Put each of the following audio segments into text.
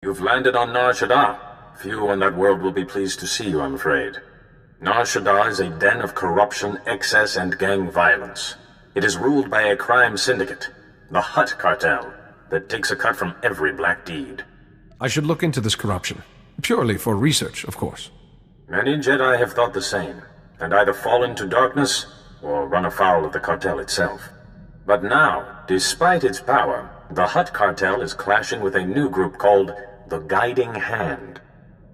You've landed on Nar Shaddaa. Few on that world will be pleased to see you, I'm afraid. Nar Shaddaa is a den of corruption, excess, and gang violence. It is ruled by a crime syndicate, the Hutt cartel, that takes a cut from every black deed. I should look into this corruption. Purely for research, of course. Many Jedi have thought the same, and either fall into darkness or run afoul of the cartel itself. But now, despite its power, the Hutt cartel is clashing with a new group called the Guiding Hand.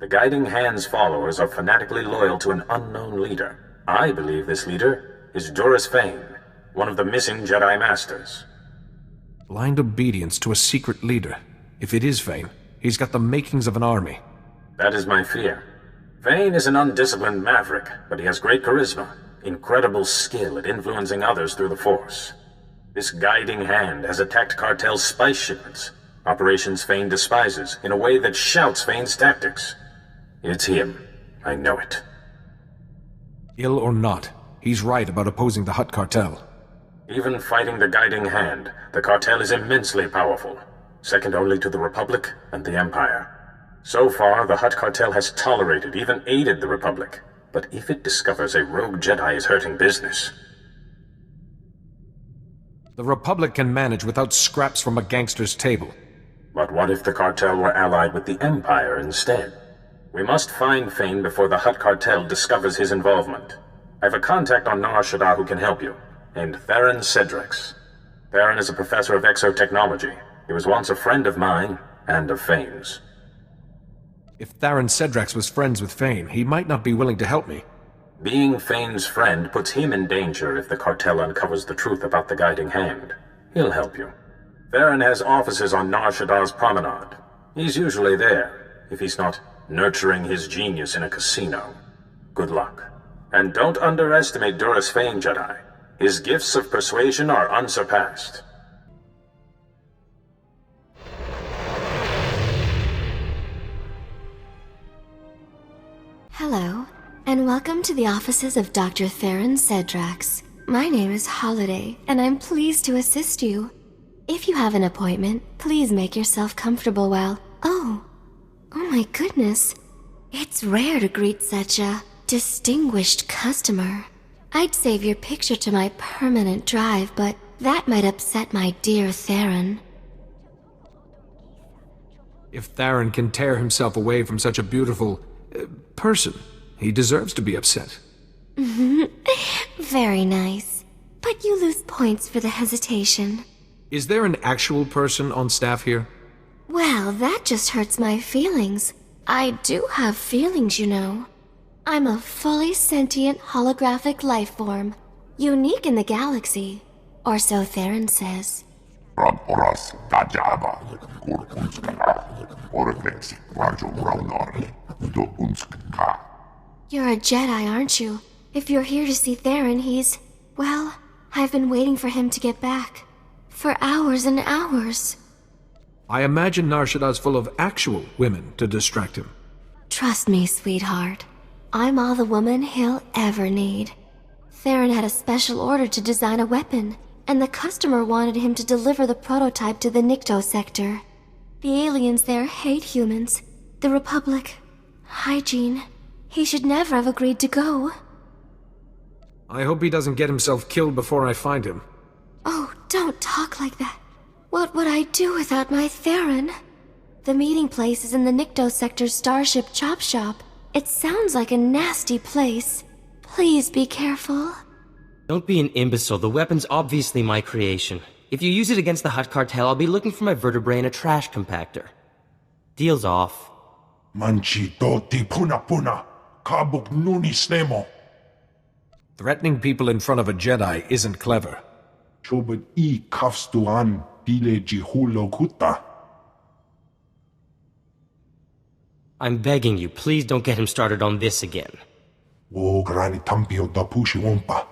The Guiding Hand's followers are fanatically loyal to an unknown leader. I believe this leader is Doris Fane, one of the missing Jedi Masters. Blind obedience to a secret leader. If it is Fane, he's got the makings of an army. That is my fear. Fane is an undisciplined maverick, but he has great charisma, incredible skill at influencing others through the Force. This Guiding Hand has attacked cartel's spice shipments, operations Fane despises, in a way that shouts Fane's tactics. It's him. I know it. Ill or not, he's right about opposing the Hutt cartel. Even fighting the Guiding Hand, the cartel is immensely powerful, second only to the Republic and the Empire. So far, the Hutt cartel has tolerated, even aided the Republic. But if it discovers a rogue Jedi is hurting business... The Republic can manage without scraps from a gangster's table. But what if the cartel were allied with the Empire instead? We must find Fane before the Hutt cartel discovers his involvement. I have a contact on Nar Shaddaa who can help you, named Theron Cedrex. Theron is a professor of exotechnology. He was once a friend of mine, and of Fane's. If Theron Cedrex was friends with Fane, he might not be willing to help me. Being Fane's friend puts him in danger if the cartel uncovers the truth about the Guiding Hand. He'll help you. Theron has offices on Nar Shaddaa's promenade. He's usually there, if he's not nurturing his genius in a casino. Good luck. And don't underestimate Doris Fane, Jedi. His gifts of persuasion are unsurpassed. Hello, and welcome to the offices of Dr. Theron Cedrex. My name is Holiday, and I'm pleased to assist you. If you have an appointment, please make yourself comfortable while... Oh my goodness. It's rare to greet such a distinguished customer. I'd save your picture to my permanent drive, but that might upset my dear Theron. If Theron can tear himself away from such a beautiful... person, he deserves to be upset. Very nice. But you lose points for the hesitation. Is there an actual person on staff here? Well, that just hurts my feelings. I do have feelings, you know. I'm a fully sentient holographic life form, unique in the galaxy, or so Theron says. You're a Jedi, aren't you? If you're here to see Theron, he's... Well, I've been waiting for him to get back. For hours and hours. I imagine Nar Shaddaa's full of actual women to distract him. Trust me, sweetheart. I'm all the woman he'll ever need. Theron had a special order to design a weapon, and the customer wanted him to deliver the prototype to the Nikto sector. The aliens there hate humans. The Republic. Hygiene. He should never have agreed to go. I hope he doesn't get himself killed before I find him. Oh, don't talk like that. What would I do without my Theron? The meeting place is in the Nikto sector's Starship Chop Shop. It sounds like a nasty place. Please be careful. Don't be an imbecile. The weapon's obviously my creation. If you use it against the Hutt cartel, I'll be looking for my vertebrae in a trash compactor. Deal's off. Manchi doti puna puna. Kabuk nuni snemo. Threatening people in front of a Jedi isn't clever. Chobot I kafstuan dile jihulo kuta. I'm begging you, please don't get him started on this again. O grani tampio da pushi wompa.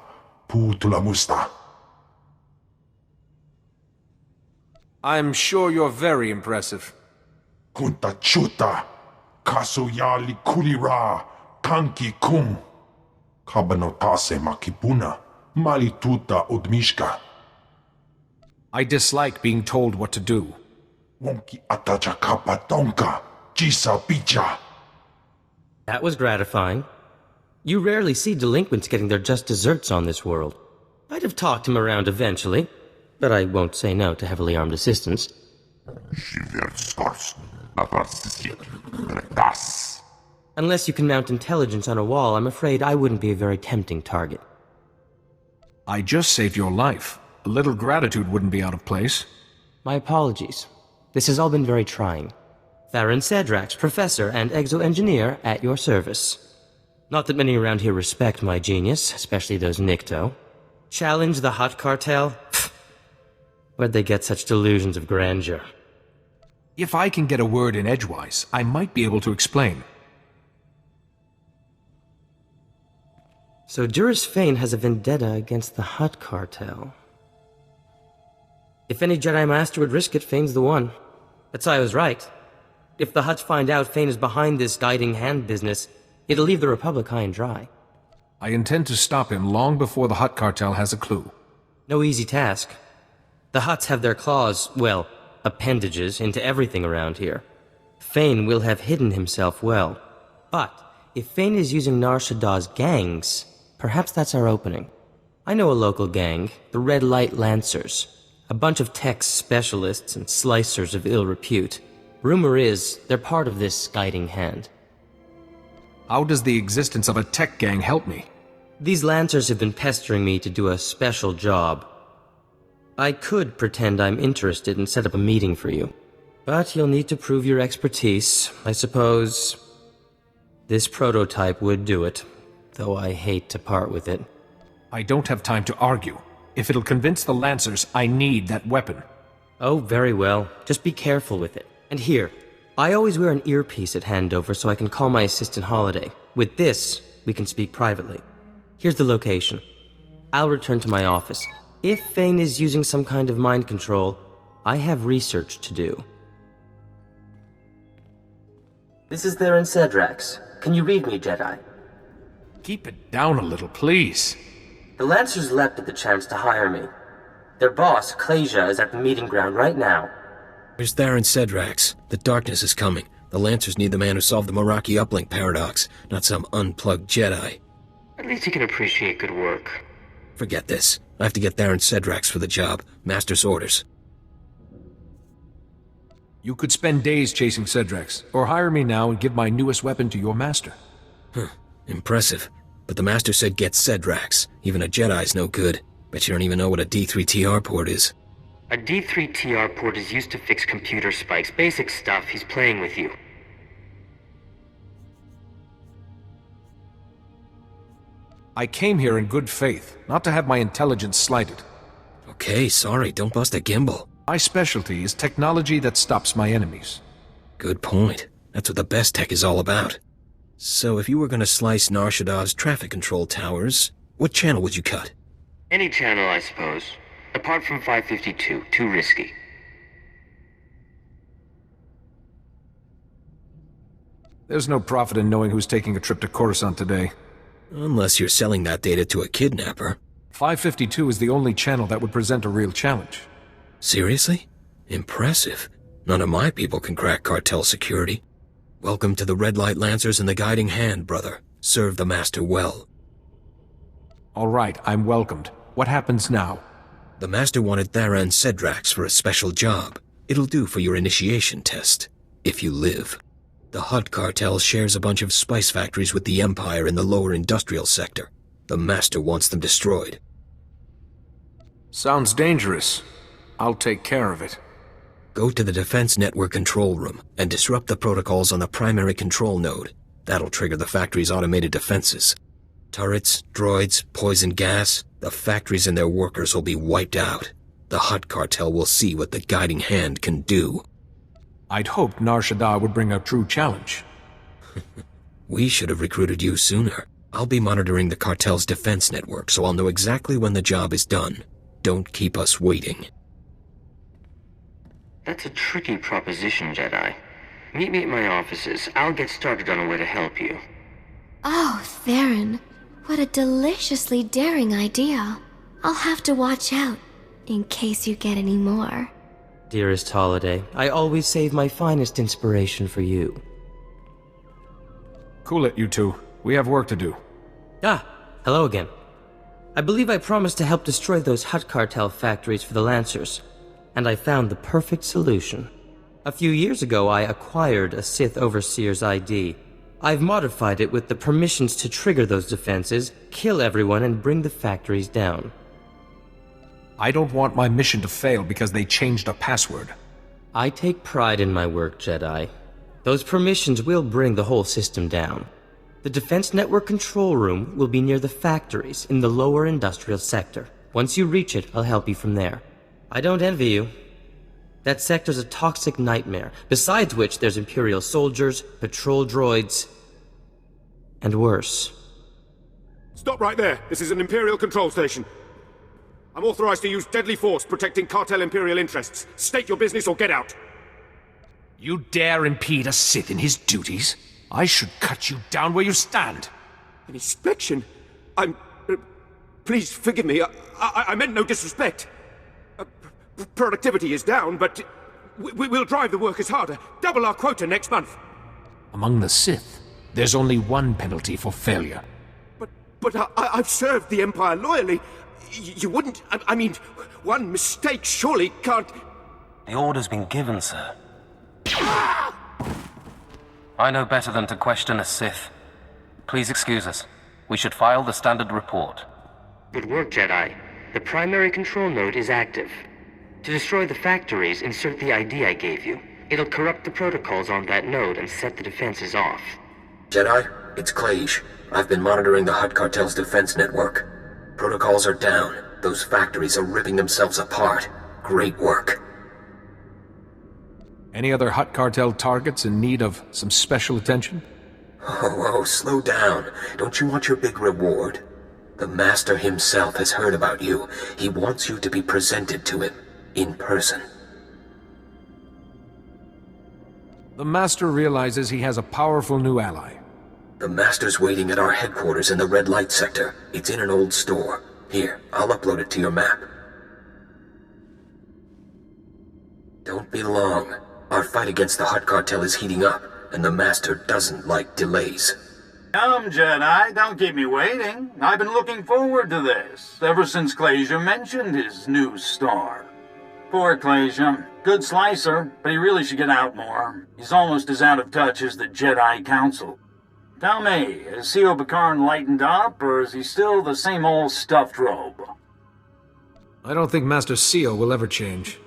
Putula musta. I'm sure you're very impressive. Kunta chuta. Kasuyali kulira. Kanki kum. Kabanotase makipuna. Malituta udmishka. I dislike being told what to do. Wonki atacha kapa tonka. Jisa picha. That was gratifying. You rarely see delinquents getting their just desserts on this world. I'd have talked him around eventually, but I won't say no to heavily armed assistance. Unless you can mount intelligence on a wall, I'm afraid I wouldn't be a very tempting target. I just saved your life. A little gratitude wouldn't be out of place. My apologies. This has all been very trying. Theron Cedrax, professor and exo-engineer at your service. Not that many around here respect my genius, especially those Nikto. Challenge the Hutt Cartel? Pfft. Where'd they get such delusions of grandeur? If I can get a word in edgewise, I might be able to explain. So Juris Fane has a vendetta against the Hutt Cartel. If any Jedi Master would risk it, Fane's the one. That's why I was right. If the Hutts find out Fane is behind this guiding hand business, it'll leave the Republic high and dry. I intend to stop him long before the Hutt Cartel has a clue. No easy task. The Hutts have their claws, well, appendages, into everything around here. Fane will have hidden himself well. But if Fane is using Nar Shaddah's gangs, perhaps that's our opening. I know a local gang, the Red Light Lancers. A bunch of tech specialists and slicers of ill repute. Rumor is, they're part of this guiding hand. How does the existence of a tech gang help me? These Lancers have been pestering me to do a special job. I could pretend I'm interested and set up a meeting for you. But you'll need to prove your expertise. I suppose this prototype would do it, though I hate to part with it. I don't have time to argue. If it'll convince the Lancers, I need that weapon. Oh, very well. Just be careful with it. And here, I always wear an earpiece at handover so I can call my assistant Holiday. With this, we can speak privately. Here's the location. I'll return to my office. If Fane is using some kind of mind control, I have research to do. This is Theron Cedrax. Can you read me, Jedi? Keep it down a little, please. The Lancers leapt at the chance to hire me. Their boss, Clasia, is at the meeting ground right now. There's Theron Cedrax. The darkness is coming. The Lancers need the man who solved the Meraki uplink paradox, not some unplugged Jedi. At least you can appreciate good work. Forget this. I have to get Theron Cedrax for the job. Master's orders. You could spend days chasing Cedrax, or hire me now and give my newest weapon to your master. Impressive. But the Master said get Cedrax. Even a Jedi's no good. Bet you don't even know what a D3TR port is. A D3TR port is used to fix computer spikes. Basic stuff. He's playing with you. I came here in good faith, not to have my intelligence slighted. Okay, sorry, don't bust a gimbal. My specialty is technology that stops my enemies. Good point. That's what the best tech is all about. So if you were gonna slice Nar Shaddah's traffic control towers, what channel would you cut? Any channel, I suppose. Apart from 552. Too risky. There's no profit in knowing who's taking a trip to Coruscant today. Unless you're selling that data to a kidnapper. 552 is the only channel that would present a real challenge. Seriously? Impressive. None of my people can crack cartel security. Welcome to the Red Light Lancers and the Guiding Hand, brother. Serve the Master well. All right, I'm welcomed. What happens now? The Master wanted Theron Cedrax for a special job. It'll do for your initiation test, if you live. The Hutt Cartel shares a bunch of spice factories with the Empire in the lower industrial sector. The Master wants them destroyed. Sounds dangerous. I'll take care of it. Go to the Defense Network control room and disrupt the protocols on the primary control node. That'll trigger the factory's automated defenses. Turrets, droids, poison gas, the factories and their workers will be wiped out. The Hutt Cartel will see what the Guiding Hand can do. I'd hoped Nar Shaddaa would bring a true challenge. We should have recruited you sooner. I'll be monitoring the cartel's defense network, so I'll know exactly when the job is done. Don't keep us waiting. That's a tricky proposition, Jedi. Meet me at my offices. I'll get started on a way to help you. Oh, Theron. What a deliciously daring idea. I'll have to watch out, in case you get any more. Dearest Holiday, I always save my finest inspiration for you. Cool it, you two. We have work to do. Ah, hello again. I believe I promised to help destroy those Hutt Cartel factories for the Lancers, and I found the perfect solution. A few years ago, I acquired a Sith Overseer's ID. I've modified it with the permissions to trigger those defenses, kill everyone, and bring the factories down. I don't want my mission to fail because they changed a password. I take pride in my work, Jedi. Those permissions will bring the whole system down. The Defense Network control room will be near the factories in the lower industrial sector. Once you reach it, I'll help you from there. I don't envy you. That sector's a toxic nightmare, besides which there's Imperial soldiers, patrol droids, and worse. Stop right there. This is an Imperial control station. I'm authorized to use deadly force protecting cartel Imperial interests. State your business or get out. You dare impede a Sith in his duties? I should cut you down where you stand. An inspection? Please forgive me. I meant no disrespect. Productivity is down, but we'll drive the workers harder. Double our quota next month. Among the Sith, there's only one penalty for failure. But I've served the Empire loyally. You wouldn't... I mean, one mistake surely can't... The order's been given, sir. I know better than to question a Sith. Please excuse us. We should file the standard report. Good work, Jedi. The primary control node is active. To destroy the factories, insert the ID I gave you. It'll corrupt the protocols on that node and set the defenses off. Jedi, it's Clage. I've been monitoring the Hutt Cartel's defense network. Protocols are down. Those factories are ripping themselves apart. Great work. Any other Hutt Cartel targets in need of some special attention? Oh, slow down. Don't you want your big reward? The Master himself has heard about you. He wants you to be presented to him, in person. The Master realizes he has a powerful new ally. The Master's waiting at our headquarters in the red light sector. It's in an old store. Here, I'll upload it to your map. Don't be long. Our fight against the Hutt Cartel is heating up, and the Master doesn't like delays. Come, Jedi, don't keep me waiting. I've been looking forward to this, ever since Clasia mentioned his new star. Poor Clasia. Good slicer, but he really should get out more. He's almost as out of touch as the Jedi Council. Tell me, is C.O. Bakaran lightened up, or is he still the same old stuffed robe? I don't think Master Seal will ever change.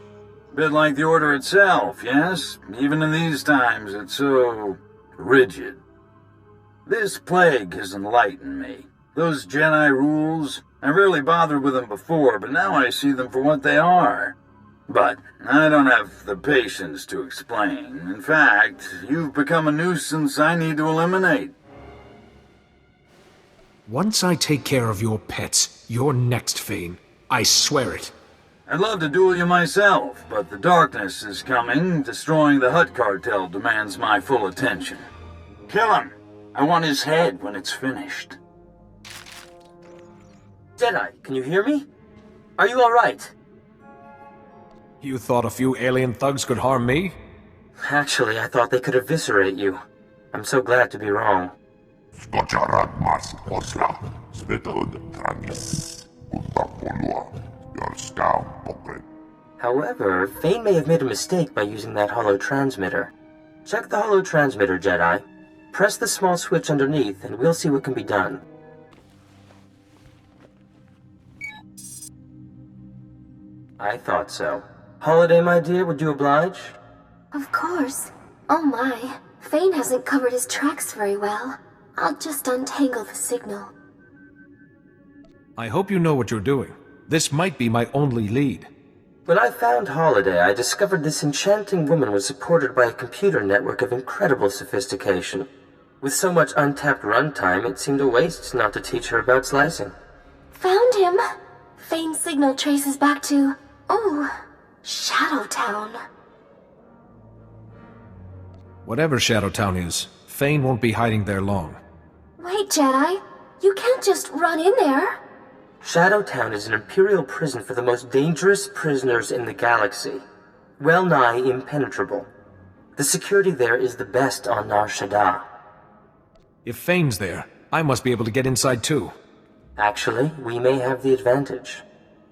Bit like the Order itself, yes? Even in these times, it's so... rigid. This plague has enlightened me. Those Jedi rules, I rarely bothered with them before, but now I see them for what they are. But I don't have the patience to explain. In fact, you've become a nuisance I need to eliminate. Once I take care of your pets, you're next, Fane. I swear it. I'd love to duel you myself, but the darkness is coming. Destroying the Hutt Cartel demands my full attention. Kill him! I want his head when it's finished. Jedi, can you hear me? Are you alright? You thought a few alien thugs could harm me? Actually, I thought they could eviscerate you. I'm so glad to be wrong. However, Fane may have made a mistake by using that holo transmitter. Check the holo transmitter, Jedi. Press the small switch underneath, and we'll see what can be done. I thought so. Holiday, my dear, would you oblige? Of course. Oh my, Fane hasn't covered his tracks very well. I'll just untangle the signal. I hope you know what you're doing. This might be my only lead. When I found Holiday, I discovered this enchanting woman was supported by a computer network of incredible sophistication. With so much untapped runtime, it seemed a waste not to teach her about slicing. Found him! Fane's signal traces back to... oh, Shadowtown. Whatever Shadowtown is, Fane won't be hiding there long. Wait, Jedi. You can't just run in there. Shadowtown is an Imperial prison for the most dangerous prisoners in the galaxy. well nigh impenetrable. The security there is the best on Nar Shaddaa. If Fane's there, I must be able to get inside too. Actually, we may have the advantage.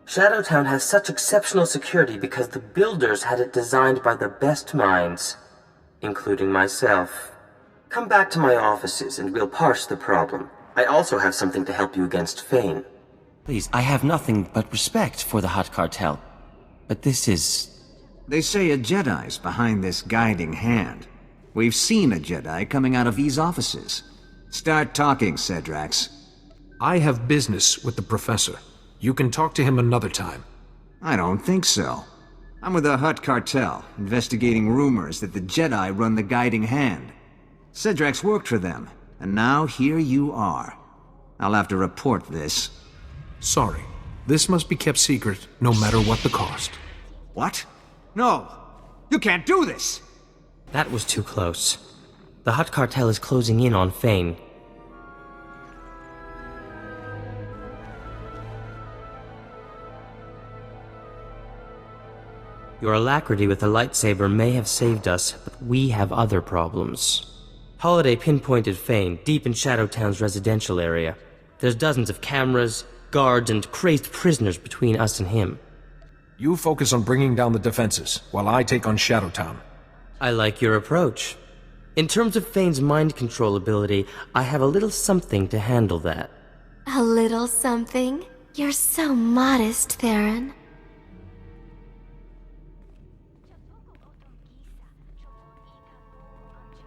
Shadowtown has such exceptional security because the builders had it designed by the best minds, including myself. Come back to my offices and we'll parse the problem. I also have something to help you against Fane. Please, I have nothing but respect for the Hutt Cartel. But this is... They say a Jedi's behind this guiding hand. We've seen a Jedi coming out of these offices. Start talking, Cedrax. I have business with the Professor. You can talk to him another time. I don't think so. I'm with the Hutt Cartel, investigating rumors that the Jedi run the guiding hand. Cedrax worked for them, and now here you are. I'll have to report this. Sorry. This must be kept secret, no matter what the cost. What? No! You can't do this! That was too close. The Hutt Cartel is closing in on Fane. Your alacrity with the lightsaber may have saved us, but we have other problems. Holiday pinpointed Fane deep in Shadowtown's residential area. There's dozens of cameras, guards, and crazed prisoners between us and him. You focus on bringing down the defenses, while I take on Shadowtown. I like your approach. In terms of Fane's mind control ability, I have a little something to handle that. A little something? You're so modest, Theron.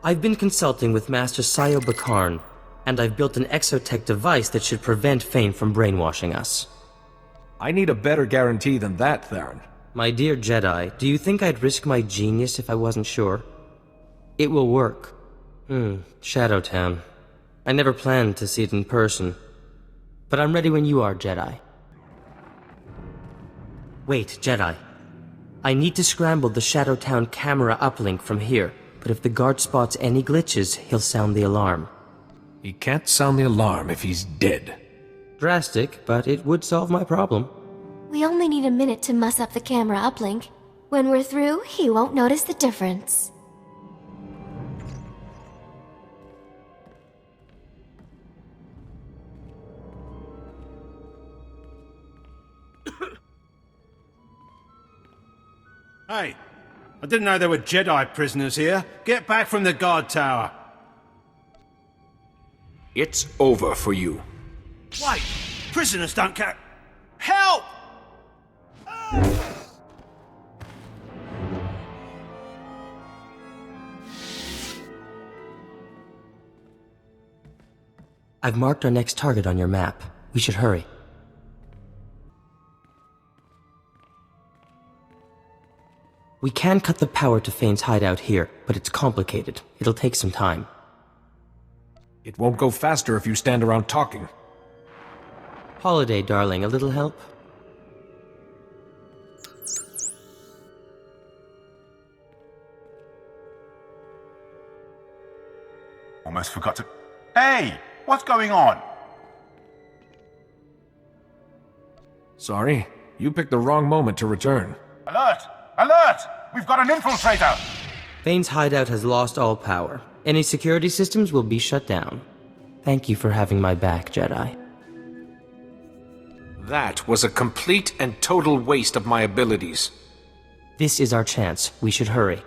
I've been consulting with Master Sayo Bakarn, and I've built an exotech device that should prevent Fane from brainwashing us. I need a better guarantee than that, Theron. My dear Jedi, do you think I'd risk my genius if I wasn't sure? It will work. Shadowtown. I never planned to see it in person. But I'm ready when you are, Jedi. Wait, Jedi. I need to scramble the Shadowtown camera uplink from here, but if the guard spots any glitches, he'll sound the alarm. He can't sound the alarm if he's dead. Drastic, but it would solve my problem. We only need a minute to muss up the camera uplink. When we're through, he won't notice the difference. Hey, I didn't know there were Jedi prisoners here. Get back from the guard tower. It's over for you. Wait, prisoners don't care. Help! I've marked our next target on your map. We should hurry. We can cut the power to Fane's hideout here, but it's complicated. It'll take some time. It won't go faster if you stand around talking. Holiday, darling, a little help? Almost forgot to... Hey! What's going on? Sorry, you picked the wrong moment to return. Alert! Alert! We've got an infiltrator! Fane's hideout has lost all power. Any security systems will be shut down. Thank you for having my back, Jedi. That was a complete and total waste of my abilities. This is our chance. We should hurry.